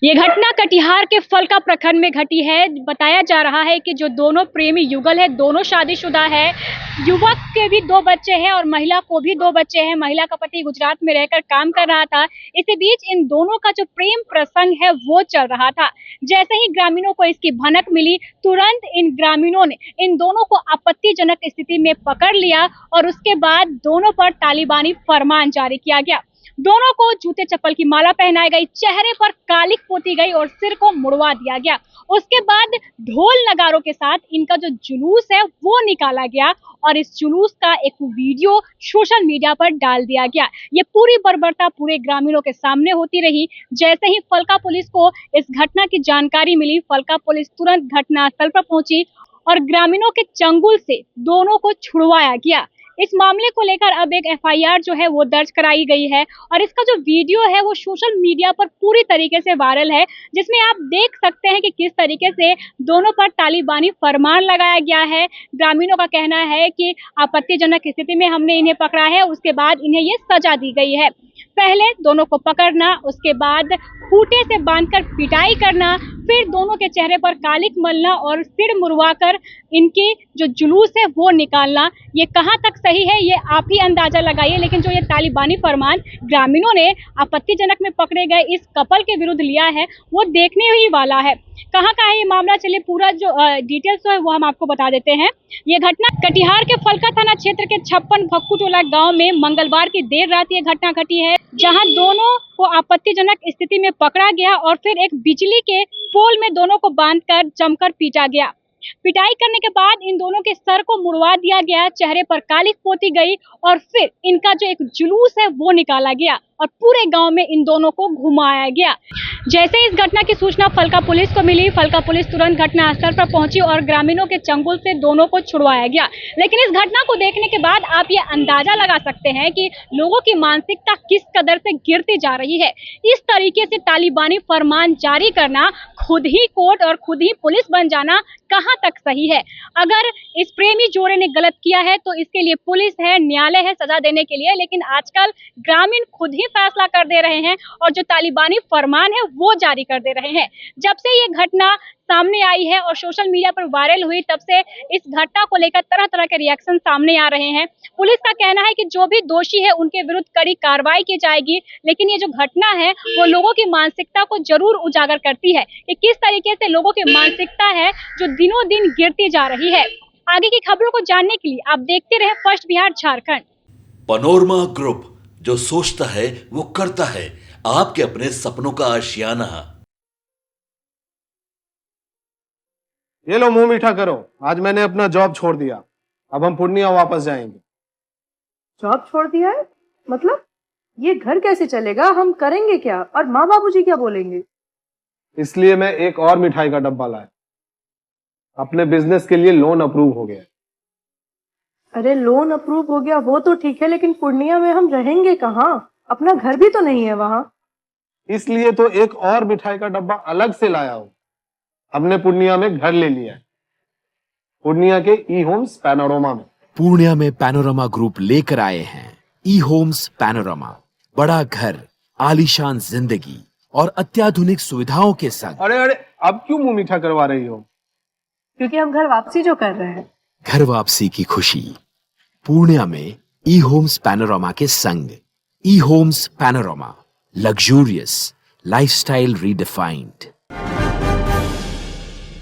ये घटना कटिहार के फलका प्रखंड में घटी है। बताया जा रहा है कि जो दोनों प्रेमी युगल है, दोनों शादीशुदा है। युवक के भी 2 बच्चे हैं और महिला को भी 2 बच्चे हैं। महिला का पति गुजरात में रहकर काम कर रहा था। इसी बीच इन दोनों का जो प्रेम प्रसंग है वो चल रहा था। जैसे ही ग्रामीणों को इसकी भनक मिली, तुरंत इन ग्रामीणों ने इन दोनों को आपत्तिजनक स्थिति में पकड़ लिया और उसके बाद दोनों पर तालिबानी फरमान जारी किया गया। दोनों को जूते चप्पल की माला पहनाई गई, चेहरे पर कालिख पोती गई और सिर को मुड़वा दिया गया। उसके बाद ढोल नगारों के साथ इनका जो जुलूस है वो निकाला गया और इस जुलूस का एक वीडियो सोशल मीडिया पर डाल दिया गया। ये पूरी बर्बरता पूरे ग्रामीणों के सामने होती रही। जैसे ही फलका पुलिस को इस घटना की जानकारी मिली, फलका पुलिस तुरंत घटनास्थल पर पहुंची और ग्रामीणों के चंगुल से दोनों को छुड़वाया गया। इस मामले को लेकर अब एक एफआईआर जो है वो दर्ज कराई गई है और इसका जो वीडियो है वो सोशल मीडिया पर पूरी तरीके से वायरल है, जिसमें आप देख सकते हैं कि किस तरीके से दोनों पर तालिबानी फरमान लगाया गया है। ग्रामीणों का कहना है कि आपत्तिजनक स्थिति में हमने इन्हें पकड़ा है, उसके बाद इन्हें ये सजा दी गई है। पहले दोनों को पकड़ना, उसके बाद खूंटे से बांधकर पिटाई करना, फिर दोनों के चेहरे पर कालिख मलना और सिर मुड़वाकर इनकी जो जुलूस है वो निकालना। ये कहां तक सही है ये आप ही अंदाजा लगाइए, लेकिन जो ये तालिबानी फरमान ग्रामीणों ने आपत्तिजनक में पकड़े गए इस कपल के विरुद्ध लिया है वो देखने ही वाला है। कहां का है ये मामला, चलिए पूरा जो डिटेल्स है वो हम आपको बता देते हैं। ये घटना कटिहार के फलका थाना क्षेत्र के 56 भक्कू टोला गाँव में मंगलवार की देर रात ये घटना घटी है, जहां दोनों को आपत्तिजनक स्थिति में पकड़ा गया और फिर एक बिजली के पोल में दोनों को बांधकर जमकर पीटा गया। पिटाई करने के बाद इन दोनों के सर को मुड़वा दिया गया, चेहरे पर कालिख पोती गई और फिर इनका जो एक जुलूस है वो निकाला गया और पूरे गांव में इन दोनों को घुमाया गया। जैसे इस घटना की सूचना फलका पुलिस को मिली, फलका पुलिस तुरंत घटनास्थल पर पहुंची और ग्रामीणों के चंगुल से दोनों को छुड़वाया गया। लेकिन इस घटना को देखने के बाद आप ये अंदाजा लगा सकते हैं कि लोगों की मानसिकता किस कदर से गिरती जा रही है। इस तरीके से तालिबानी फरमान जारी करना, खुद ही कोर्ट और खुद ही पुलिस बन जाना कहां तक सही है। अगर इस प्रेमी जोड़े ने गलत किया है तो इसके लिए पुलिस है, न्यायालय है सजा देने के लिए, लेकिन आजकल ग्रामीण खुद ही फैसला कर दे रहे हैं और जो तालिबानी फरमान है वो जारी कर दे रहे हैं। जब से ये घटना सामने आई है और सोशल मीडिया पर वायरल हुई, तब से इस घटना को लेकर तरह तरह के रिएक्शन सामने आ रहे हैं। पुलिस का कहना है कि जो भी दोषी है उनके विरुद्ध कड़ी कार्रवाई की जाएगी, लेकिन ये जो घटना है वो लोगों की मानसिकता को जरूर उजागर करती है कि किस तरीके से लोगों की मानसिकता है जो दिनों दिन गिरती जा रही है। आगे की खबरों को जानने के लिए आप देखते रहे first Bihar Jharkhand. Panorama group, जो सोचता है वो करता है, आपके अपने सपनों का आशियाना। ये लो मुंह मीठा करो, आज मैंने अपना जॉब छोड़ दिया, अब हम पूर्णिया वापस जाएंगे। जॉब छोड़ दिया है? मतलब ये घर कैसे चलेगा, हम करेंगे क्या और माँ बाबूजी क्या बोलेंगे? इसलिए मैं एक और मिठाई का डब्बा लाया, अपने बिजनेस के लिए लोन अप्रूव हो गया। अरे लोन अप्रूव हो गया वो तो ठीक है, लेकिन पूर्णिया में हम रहेंगे कहाँ? अपना घर भी तो नहीं है वहाँ। इसलिए तो एक और मिठाई का डब्बा अलग से लाया हूँ। हमने पूर्णिया में घर ले लिया है, पूर्णिया के ई होम्स पैनोरमा में। पूर्णिया में पैनोरमा ग्रुप लेकर आए हैं ई होम्स पैनोरमा। बड़ा घर, आलीशान जिंदगी और अत्याधुनिक सुविधाओं के संग। अरे अब क्यों मुंह मीठा करवा रही हो? क्योंकि हम घर वापसी जो कर रहे हैं। घर वापसी की खुशी पूर्णिया में ई होम्स पैनोरमा के संग। ई Homes Panorama, luxurious lifestyle redefined.